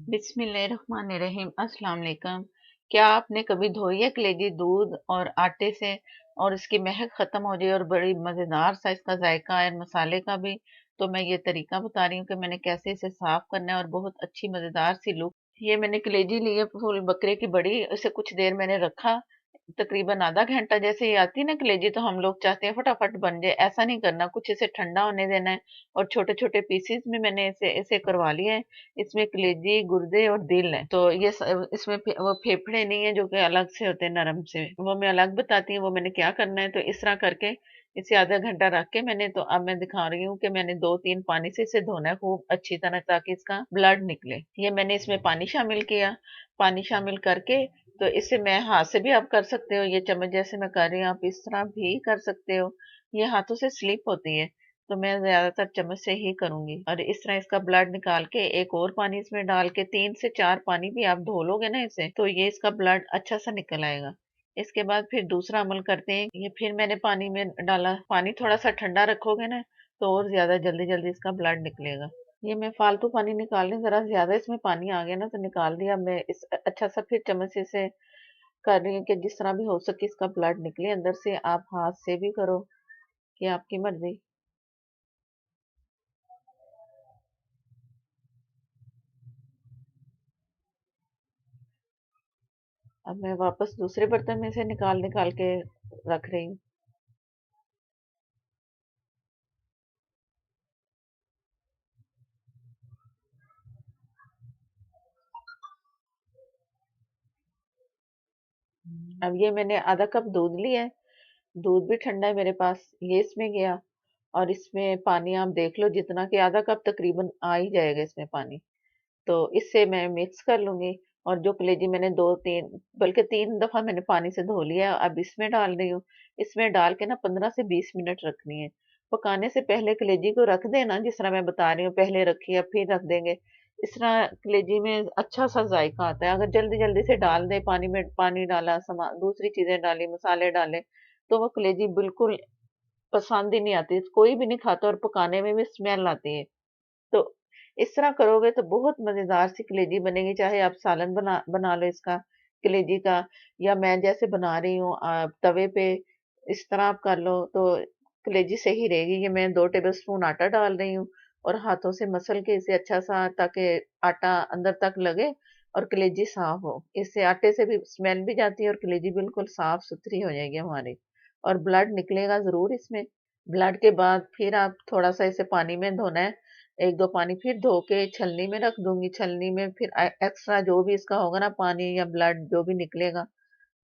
बिस्मिल्लाहिर्रहमानिर्रहीम। अस्सलाम वालेकुम। क्या आपने कभी धोई है कलेजी दूध और आटे से और इसकी महक खत्म हो जाए और बड़ी मजेदार सा इसका जायका है मसाले का भी। तो मैं ये तरीका बता रही हूँ कि मैंने कैसे इसे साफ करना है और बहुत अच्छी मजेदार सी लुक। ये मैंने कलेजी ली है फुल बकरे की बड़ी, इसे कुछ देर मैंने रखा, तकरीबन आधा घंटा। जैसे ही आती है ना कलेजी तो हम लोग चाहते हैं फटाफट बन जाए, ऐसा नहीं करना, कुछ इसे ठंडा होने देना है। और छोटे छोटे पीसीज में मैंने इसे इसे करवा लिया है। इसमें कलेजी, गुर्दे और दिल है। तो इसमें वो फेफड़े नहीं है जो कि अलग से होते हैं नरम से, वो मैं अलग बताती हूँ वो मैंने क्या करना है। तो इस तरह करके इसे आधा घंटा रख के मैंने, तो अब मैं दिखा रही हूँ कि मैंने 2-3 पानी से इसे धोना है खूब अच्छी तरह ताकि इसका ब्लड निकले। ये मैंने इसमें पानी शामिल किया। पानी शामिल करके तो इसे मैं हाथ से भी आप कर सकते हो, ये चम्मच जैसे मैं कर रही हूँ आप इस तरह भी कर सकते हो। ये हाथों से स्लिप होती है तो मैं ज्यादातर चम्मच से ही करूंगी। और इस तरह इसका ब्लड निकाल के एक और पानी इसमें डाल के 3 से 4 पानी भी आप धो लोगे ना इसे, तो ये इसका ब्लड अच्छा सा निकल आएगा। इसके बाद फिर दूसरा अमल करते हैं। ये फिर मैंने पानी में डाला, पानी थोड़ा सा ठंडा रखोगे ना तो और ज्यादा जल्दी जल्दी इसका ब्लड निकलेगा। ये मैं फालतू पानी निकालने, जरा ज्यादा इसमें पानी आ गया ना तो निकाल दिया। मैं इस अच्छा सा फिर चम्मच से इसे कर रही हूँ कि जिस तरह भी हो सके इसका ब्लड निकले अंदर से। आप हाथ से भी करो, कि आपकी मर्जी। अब मैं वापस दूसरे बर्तन में से निकाल निकाल के रख रही हूँ। अब ये मैंने आधा कप दूध लिया है, दूध भी ठंडा है मेरे पास, ये इसमें गया। और इसमें पानी आप देख लो जितना, कि आधा कप तकरीबन आ ही जाएगा इसमें पानी। तो इससे मैं मिक्स कर लूंगी। और जो कलेजी मैंने 2-3 बल्कि 3 दफा मैंने पानी से धो लिया, अब इसमें डाल रही हूँ। इसमें डाल के ना 15 से 20 मिनट रखनी है। पकाने से पहले कलेजी को रख देना, जिस तरह मैं बता रही हूँ, पहले रखिए अब फिर रख देंगे। इस तरह कलेजी में अच्छा सा जायका आता है। अगर जल्दी जल्दी से डाल दे पानी में, पानी डाला, सामान दूसरी चीजें डाली, मसाले डाले, तो वो कलेजी बिल्कुल पसंद ही नहीं आती, कोई भी नहीं खाता और पकाने में भी स्मेल आती है। तो इस तरह करोगे तो बहुत मजेदार सी कलेजी बनेगी। चाहे आप सालन बना बना लो इसका, कलेजी का, या मैं जैसे बना रही हूँ तवे पे, इस तरह आप कर लो तो कलेजी सही रहेगी। ये मैं 2 टेबल स्पून आटा डाल रही हूँ और हाथों से मसल के इसे अच्छा सा, ताकि आटा अंदर तक लगे और कलेजी साफ हो। इससे आटे से भी स्मेल भी जाती है और कलेजी बिल्कुल साफ सुथरी हो जाएगी हमारी। और ब्लड निकलेगा जरूर इसमें। ब्लड के बाद फिर आप थोड़ा सा इसे पानी में धोना है, 1-2 पानी फिर धो के छलनी में रख दूंगी। छलनी में फिर एक्स्ट्रा जो भी इसका होगा ना पानी या ब्लड जो भी निकलेगा,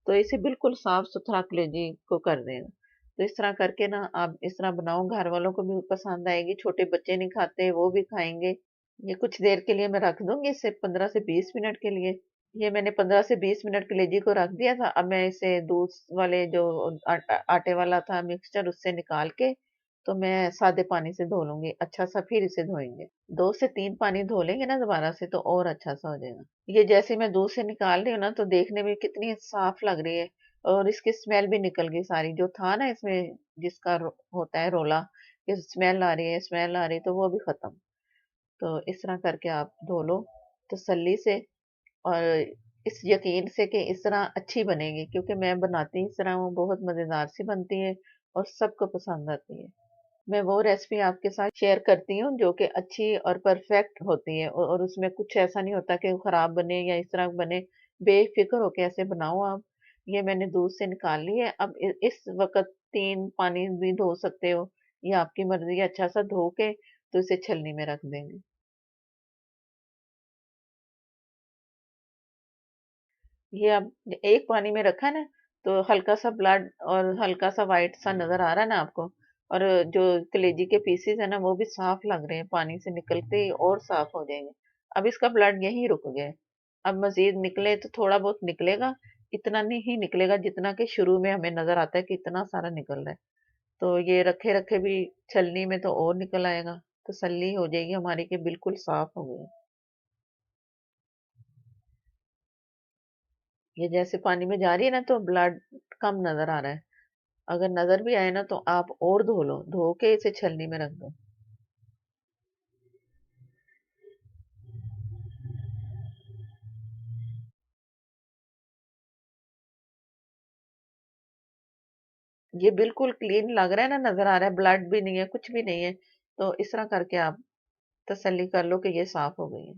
तो इसे बिल्कुल साफ सुथरा कलेजी को कर देना। तो इस तरह करके ना आप इस तरह बनाओ, घर वालों को भी पसंद आएगी, छोटे बच्चे नहीं खाते वो भी खाएंगे। ये कुछ देर के लिए मैं रख दूंगी इसे, 15 से 20 मिनट के लिए। ये मैंने 15 से 20 मिनट कलेजी को रख दिया था। अब मैं इसे दूध वाले जो आटे वाला था मिक्सचर, उससे निकाल के तो मैं सादे पानी से धो लूंगी अच्छा सा, फिर इसे धोएंगे। 2 से 3 पानी धो लेंगे ना दोबारा से तो और अच्छा सा हो जाएगा। ये जैसे मैं दूध से निकाल रही हूँ ना तो देखने में कितनी साफ लग रही है। और इसकी स्मेल भी निकल गई सारी, जो था ना इसमें जिसका होता है रोला, कि स्मेल आ रही है, स्मेल आ रही है, तो वो भी खत्म। तो इस तरह करके आप धो लो तसल्ली से, और इस यकीन से कि इस तरह अच्छी बनेगी, क्योंकि मैं बनाती इस तरह हूँ, बहुत मजेदार सी बनती है और सबको पसंद आती है। मैं वो रेसिपी आपके साथ शेयर करती हूँ जो कि अच्छी और परफेक्ट होती है, और उसमें कुछ ऐसा नहीं होता कि वो खराब बने या इस तरह बने। बेफिक्र होके ऐसे बनाओ आप। ये मैंने दूध से निकाल ली है। अब इस वक्त 3 पानी भी धो सकते हो, ये आपकी मर्जी है। अच्छा सा धो के तो इसे छलनी में रख देंगे। ये अब एक पानी में रखा ना तो हल्का सा ब्लड और हल्का सा वाइट सा नजर आ रहा है ना आपको। और जो कलेजी के पीसेस है ना वो भी साफ लग रहे हैं, पानी से निकलते ही और साफ हो जाएंगे। अब इसका ब्लड यहीं रुक गया है। अब मजीद निकले तो थोड़ा बहुत निकलेगा, इतना नहीं ही निकलेगा जितना कि शुरू में हमें नजर आता है कि इतना सारा निकल रहा है। तो ये रखे रखे भी छलनी में तो और निकल आएगा, तसल्ली हो जाएगी हमारी कि बिल्कुल साफ हो गए। ये जैसे पानी में जा रही है ना तो ब्लड कम नजर आ रहा है। अगर नजर भी आए ना तो आप और धो लो, धो के इसे छलनी में रख दो। ये बिल्कुल क्लीन लग रहा है ना, नजर आ रहा है, ब्लड भी नहीं है, कुछ भी नहीं है। तो इस तरह करके आप तसल्ली कर लो कि ये साफ हो गई है।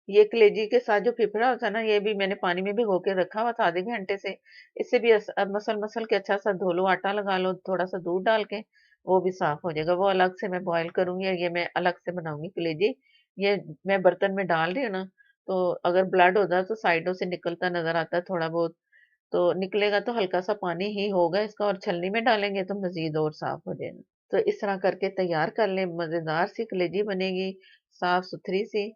ये कलेजी के साथ जो फिफड़ा होता है ना, ये भी मैंने पानी में भिगो के रखा हुआ था आधे घंटे से। इससे भी अब मसल मसल के अच्छा सा धो लो, आटा लगा लो, थोड़ा सा दूध डाल के, वो भी साफ हो जाएगा। वो अलग से मैं बॉईल करूंगी, ये मैं अलग से बनाऊंगी कलेजी। ये मैं बर्तन में डाल रही हूँ ना, तो अगर ब्लड होता है तो साइडों से निकलता नजर आता है थोड़ा बहुत, तो निकलेगा तो हल्का सा पानी ही होगा इसका, और छलनी में डालेंगे तो मजीद और साफ हो जाएगा। तो इस तरह करके तैयार कर लें, मजेदार सी कलेजी बनेगी, साफ सुथरी सी।